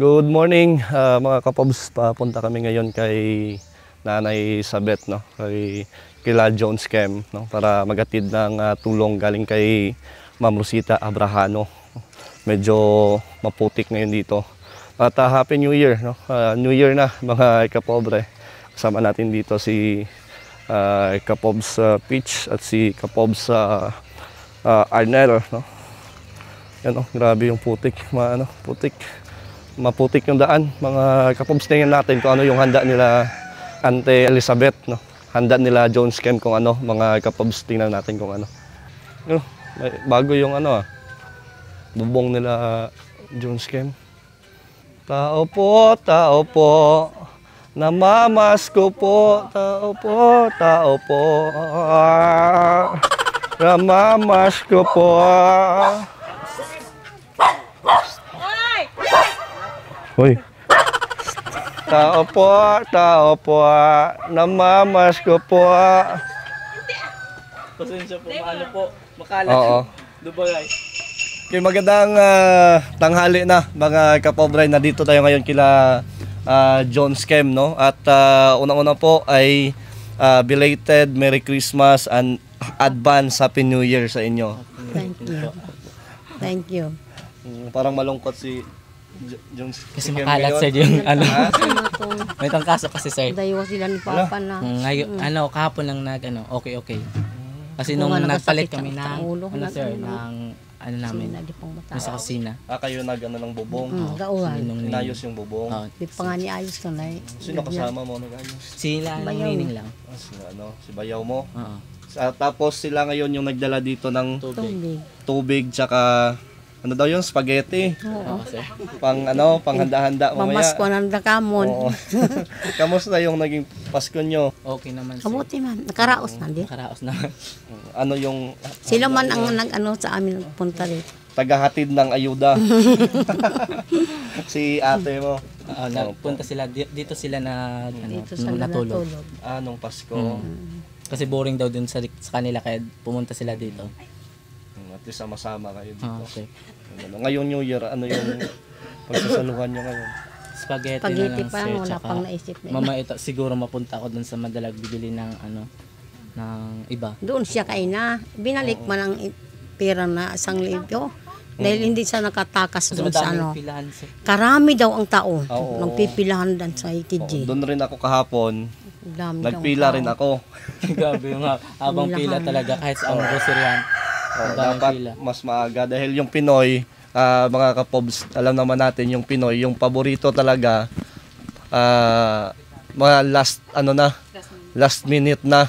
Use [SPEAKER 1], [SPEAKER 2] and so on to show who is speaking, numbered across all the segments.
[SPEAKER 1] Good morning, mga kapobs. Papunta kami ngayon kay Nanay Sabet, no? Kila Jones Chem, no? Para magatid ng tulong galing kay Ma'am Rosita Abrahano. Medyo maputik ngayon dito. At Happy New Year, no? New Year na, mga kapobre. Kasama natin dito si Kapobs Peach at si Kapobs Arnel, no? Yan, oh, grabe yung putik, putik. Maputik yung daan. Mga kapobs, tingnan natin kung ano yung handa nila Ante Elizabeth, no? Handa nila Jones Chem kung ano. Mga kapobs, tingnan natin kung ano. Bago yung bubong nila Jones Chem. Tao po, namamasko po. Tao po, namamasko po. Hoy. Tao po, namamasko po.
[SPEAKER 2] Pasensya po, maano po, makalat.
[SPEAKER 1] Oo.
[SPEAKER 2] Dubalay.
[SPEAKER 1] Okay, magandang tanghali na, mga kapobre. Nandito tayo ngayon kila Jones Chem, no? At unang-una po ay belated Merry Christmas and advance Happy New Year sa inyo.
[SPEAKER 3] Thank you. Thank you.
[SPEAKER 1] Parang malungkot si Jones.
[SPEAKER 2] Kasi makalat sir yung may tangkaso kasi sir.
[SPEAKER 3] Dayo sila ni Papa na.
[SPEAKER 2] Ngayon, kahapon lang okay. Kasi nung nagpalit kami ng, sir, ng, namin, nasa kusina.
[SPEAKER 1] Kayo ng bubong.
[SPEAKER 3] Gauhan.
[SPEAKER 1] Inayos yung bubong.
[SPEAKER 3] Di pa nga niayos na na.
[SPEAKER 1] Sino kasama mo nag-ayos?
[SPEAKER 2] Sila, nining lang.
[SPEAKER 1] Si Bayaw mo? Oo. Tapos sila ngayon yung nagdala dito ng tubig tsaka ano daw yung spaghetti.
[SPEAKER 3] Oo.
[SPEAKER 1] Panghanda-handa mamaya.
[SPEAKER 3] Mamasko ng dakamon.
[SPEAKER 1] Oo. Kamusta yung naging Pasko nyo?
[SPEAKER 2] Okay naman sir.
[SPEAKER 3] Kamuti man. Nakaraos na din.
[SPEAKER 2] Nakaraos naman.
[SPEAKER 1] Ano yung...
[SPEAKER 3] Sila man ang sa amin nagpunta rin.
[SPEAKER 1] Tagahatid ng ayuda. Si ate mo.
[SPEAKER 2] Nagpunta sila, dito sila
[SPEAKER 3] Dito sa natulog.
[SPEAKER 1] Nung Pasko.
[SPEAKER 2] Kasi boring daw dun sa kanila kaya pumunta sila dito.
[SPEAKER 1] At least sama-sama kayo dito.
[SPEAKER 2] Okay.
[SPEAKER 1] Ngayong New Year, ano yung pagsasaluhan nyo ngayon?
[SPEAKER 2] Spaghetti na lang
[SPEAKER 3] pa,
[SPEAKER 2] sir.
[SPEAKER 3] wala pang naisip na.
[SPEAKER 2] Mama, siguro mapunta ako dun sa Madalag bibili ng ng iba.
[SPEAKER 3] Doon siya kaina. Binalik man ang pera na 1,000. Dahil hindi siya nakatakas doon sa
[SPEAKER 2] pilahan, sir.
[SPEAKER 3] Karami daw ang tao. Nang pipilahan dan sa ITG.
[SPEAKER 1] Doon rin ako kahapon. Nagpila rin ako.
[SPEAKER 2] Grabe yung habang pila talaga kahit sa groceryan.
[SPEAKER 1] Dapat mas maaga dahil yung Pinoy, mga kapobs, alam naman natin yung Pinoy, yung paborito talaga mga last minute na.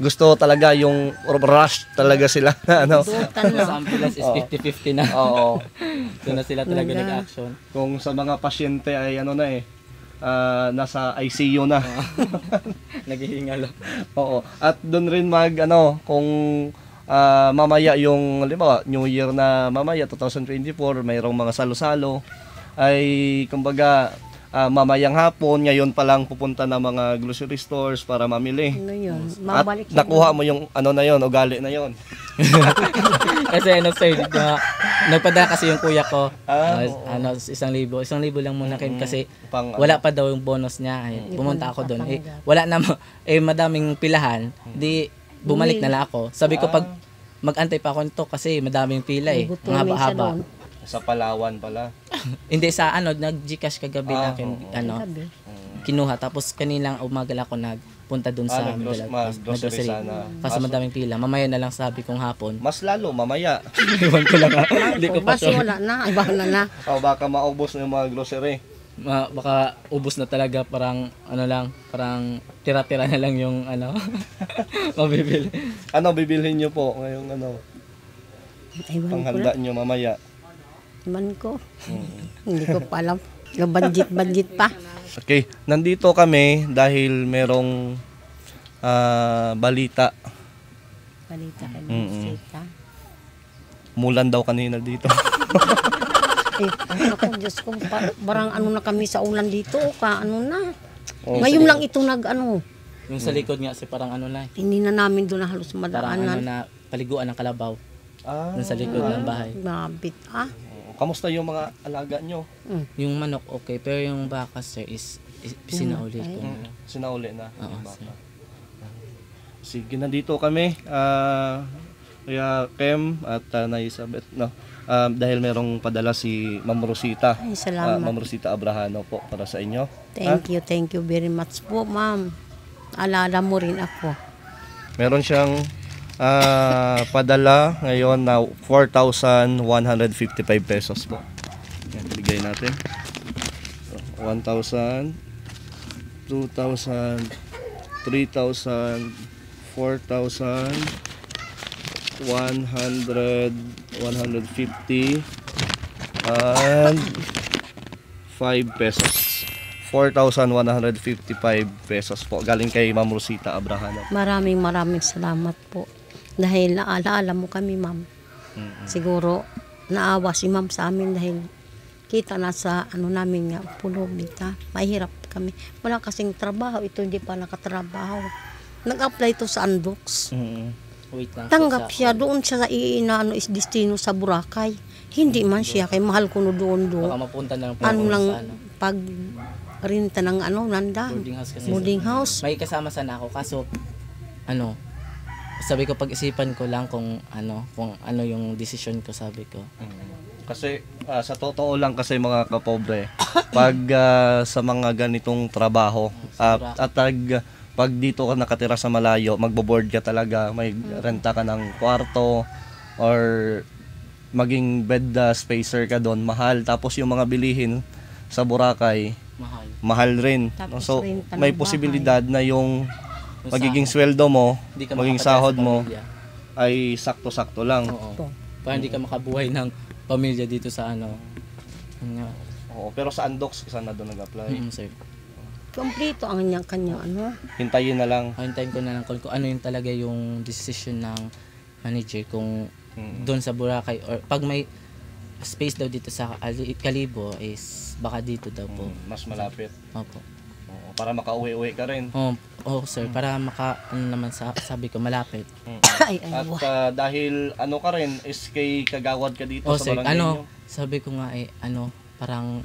[SPEAKER 1] Gusto talaga yung rush talaga sila.
[SPEAKER 2] Sa ambulance is 50-50 na.
[SPEAKER 1] Oo.
[SPEAKER 2] Doon na sila talaga nag-action.
[SPEAKER 1] Kung sa mga pasyente ay nasa ICU na.
[SPEAKER 2] Naghihinga lang.
[SPEAKER 1] Oo. At doon rin kung mamaya yung New Year na mamaya 2024, mayroong mga salo-salo ay kumbaga mamayang hapon, ngayon pa lang pupunta na mga grocery stores para mamili.
[SPEAKER 3] Ano yun?
[SPEAKER 1] At nakuha mo yung ugali na yon.
[SPEAKER 2] Kasi sir, nagpadala kasi yung kuya ko. 1,000. 1,000 lang muna kasi wala pa daw yung bonus niya. Pumunta ako doon. Wala na madaming pilahan. Di bumalik na lang ako. Sabi ko pag mag-antay pa ako nito kasi madaming pila ang haba-haba.
[SPEAKER 1] Sa Palawan pala.
[SPEAKER 2] Hindi sa nag-GCash kagabi natin kinuha tapos kanilang umaga ako nagpunta doon sa grocery. Kasi madaming pila. Mamaya na lang sabi kong hapon.
[SPEAKER 1] Mas lalo mamaya.
[SPEAKER 2] Iwan ko lang. Hindi ko pa sure.
[SPEAKER 3] Wala na, iba na.
[SPEAKER 1] Baka maubos na yung mga grocery.
[SPEAKER 2] Baka ubos na talaga parang parang tira-tira na lang yung mabibili.
[SPEAKER 1] Ano bibilhin niyo po ngayong panghanda niyo mamaya?
[SPEAKER 3] Iman ko. Hindi ko pa alam. Budget pa.
[SPEAKER 1] Okay, nandito kami dahil merong balita.
[SPEAKER 3] Balita kay Rosita.
[SPEAKER 1] Mulan daw kanina dito.
[SPEAKER 3] Ako, Diyos ko, barang na kami sa ulan dito, ngayon lang ito
[SPEAKER 2] Yung sa likod nga, parang lang.
[SPEAKER 3] Hindi na namin doon na halos madaanan.
[SPEAKER 2] Parang na paliguan ng kalabaw. Dun sa likod ng bahay.
[SPEAKER 3] Mabit,
[SPEAKER 1] Kamusta yung mga alaga nyo?
[SPEAKER 2] Yung manok okay, pero yung baka sir is sinauli ko.
[SPEAKER 1] Sinauli na.
[SPEAKER 2] Oo,
[SPEAKER 1] yung baka.
[SPEAKER 2] sir.
[SPEAKER 1] Sige, nandito kami. Kaya Kem at Nanay Isabet, no? Dahil merong padala si Ma'am Rosita.
[SPEAKER 3] Ay, salamat.
[SPEAKER 1] Ma'am Rosita Abrahano po para sa inyo.
[SPEAKER 3] Thank you very much po, ma'am. Alala mo rin ako.
[SPEAKER 1] Meron siyang padala ngayon na 4,155 pesos po. Yan, bigay natin. So, 1,000, 2,000, 3,000, 4,000, 100, 150, and 5 pesos. 4,155 pesos po. Galing kay Ma'am Rosita Abrahano.
[SPEAKER 3] Maraming salamat po. Dahil naalaala mo kami, ma'am. Siguro, naawa si ma'am sa amin dahil kita na sa namin nga, pulog dito. Mahirap kami. Wala kasing trabaho. Ito hindi pa nakatrabaho. Nag-apply to sa Andox.
[SPEAKER 2] Wait lang.
[SPEAKER 3] Tanggap siya. Doon siya sa is destino sa Boracay. Hindi man siya. Kay mahal ko no doon.
[SPEAKER 2] Baka mapunta na lang po
[SPEAKER 3] Ano
[SPEAKER 2] ako
[SPEAKER 3] lang,
[SPEAKER 2] sa
[SPEAKER 3] pag rinta ng nanda.
[SPEAKER 2] boarding house kasi.
[SPEAKER 3] Boarding house.
[SPEAKER 2] May kasama sana ako kaso sabi ko pag-isipan ko lang kung ano yung decision ko, sabi ko.
[SPEAKER 1] Kasi sa totoo lang kasi mga kapobre, pag sa mga ganitong trabaho pag dito ka nakatira sa malayo, magbo-board ka talaga, may renta ka ng kwarto or maging bed spacer ka doon, mahal. Tapos yung mga bilihin sa Boracay, mahal rin.
[SPEAKER 3] Tapos
[SPEAKER 1] So
[SPEAKER 3] renta ng
[SPEAKER 1] may
[SPEAKER 3] bahay.
[SPEAKER 1] posibilidad na yung magiging sweldo mo,
[SPEAKER 2] Hindi ka
[SPEAKER 1] maging
[SPEAKER 2] makakatira
[SPEAKER 1] sahod
[SPEAKER 2] sa
[SPEAKER 1] mo
[SPEAKER 2] pamilya.
[SPEAKER 1] ay sakto-sakto lang.
[SPEAKER 2] Oo. Para hindi ka makabuhay ng pamilya dito sa Yun nga.
[SPEAKER 1] Oo, pero sa Andox, isa na doon nag-apply.
[SPEAKER 2] Sir.
[SPEAKER 3] Kompleto ang kanyang
[SPEAKER 1] Hintayin na lang.
[SPEAKER 2] Hintayin ko na lang kung ano yung talaga yung decision ng manager kung doon sa Boracay or pag may space daw dito sa Kalibo is baka dito daw po.
[SPEAKER 1] Mas malapit.
[SPEAKER 2] Opo.
[SPEAKER 1] Oo, para makauwi-uwi ka rin.
[SPEAKER 2] Sir, para naman sabi ko malapit.
[SPEAKER 3] Ay,
[SPEAKER 1] At dahil ka rin, SK Kagawad ka dito sa
[SPEAKER 2] Sir,
[SPEAKER 1] barangay nyo.
[SPEAKER 2] sabi ko nga parang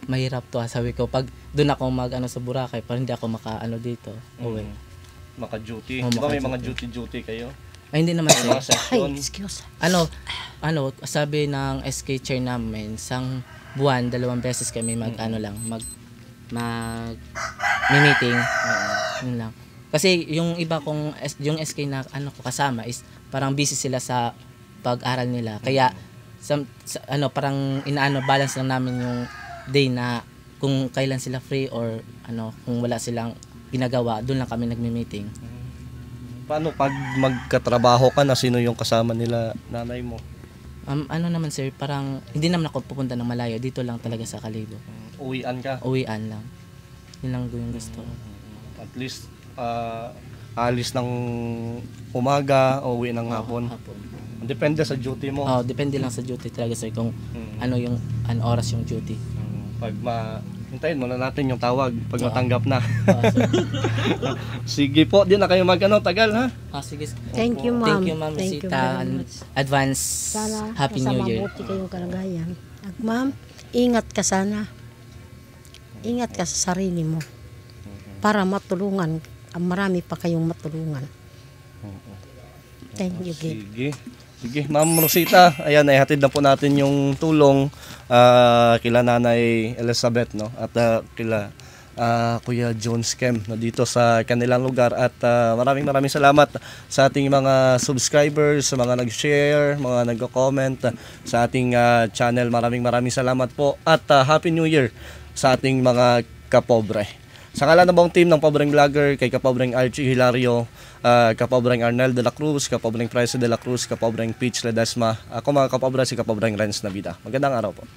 [SPEAKER 2] mahirap to sabi ko pag doon ako sa Boracay para hindi ako dito. Uwi.
[SPEAKER 1] Maka-duty.
[SPEAKER 2] Oo,
[SPEAKER 1] Di ba may mga
[SPEAKER 2] maka-duty.
[SPEAKER 1] duty kayo?
[SPEAKER 2] Ay hindi naman sir.
[SPEAKER 1] Mga section.
[SPEAKER 3] excuse.
[SPEAKER 2] Sabi ng SK chair namin, sang buwan, 2 beses kami meeting. Yun lang. Kasi yung iba kong yung SK na ko kasama is parang busy sila sa pag-aral nila. Kaya parang balance lang namin yung day na kung kailan sila free or kung wala silang ginagawa, doon lang kami nagme-meeting.
[SPEAKER 1] Paano pag magkatrabaho ka na, sino yung kasama nila nanay mo?
[SPEAKER 2] Naman sir, parang hindi naman ako pupunta ng malayo, dito lang talaga sa Kalibo.
[SPEAKER 1] Uwian ka?
[SPEAKER 2] Uwian lang. Yun lang yung gusto.
[SPEAKER 1] At least alis ng umaga o uwi ng hapon. Depende sa duty mo.
[SPEAKER 2] Depende lang sa duty talaga sir kung ano yung oras yung duty.
[SPEAKER 1] Pag hintayin muna natin yung tawag pag matanggap na. Sige po, di na kayo tagal ha.
[SPEAKER 2] Sige.
[SPEAKER 3] Thank you, ma'am.
[SPEAKER 2] Thank you, Ma'am
[SPEAKER 3] Thank you
[SPEAKER 2] Rosita.
[SPEAKER 3] very much.
[SPEAKER 2] Advance
[SPEAKER 3] Sana
[SPEAKER 2] Happy New Year.
[SPEAKER 3] mabuti kayong kalagayan. At ma'am, ingat ka sana. Ingat ka sa sarili mo. Para matulungan. Marami pa kayong matulungan. Thank you, Gil.
[SPEAKER 1] Sige, Ma'am Rosita, ayan, ihatid na po natin yung tulong kila Nanay Elizabeth, no? At kila Kuya Jones Kem na dito sa kanilang lugar. At maraming salamat sa ating mga subscribers, sa mga nag-share, mga nag-comment sa ating channel. Maraming salamat po. At Happy New Year sa ating mga kapobre. Sa ngalan ng buong team ng Pobreng Vlogger, kay Kapobreng Archie Hilario, Kapobreng Arnel de la Cruz, Kapobreng Prese de la Cruz, Kapobreng Peach Ledesma, ako mga kapobre, si Kapobreng Renz Navida. Magandang araw po.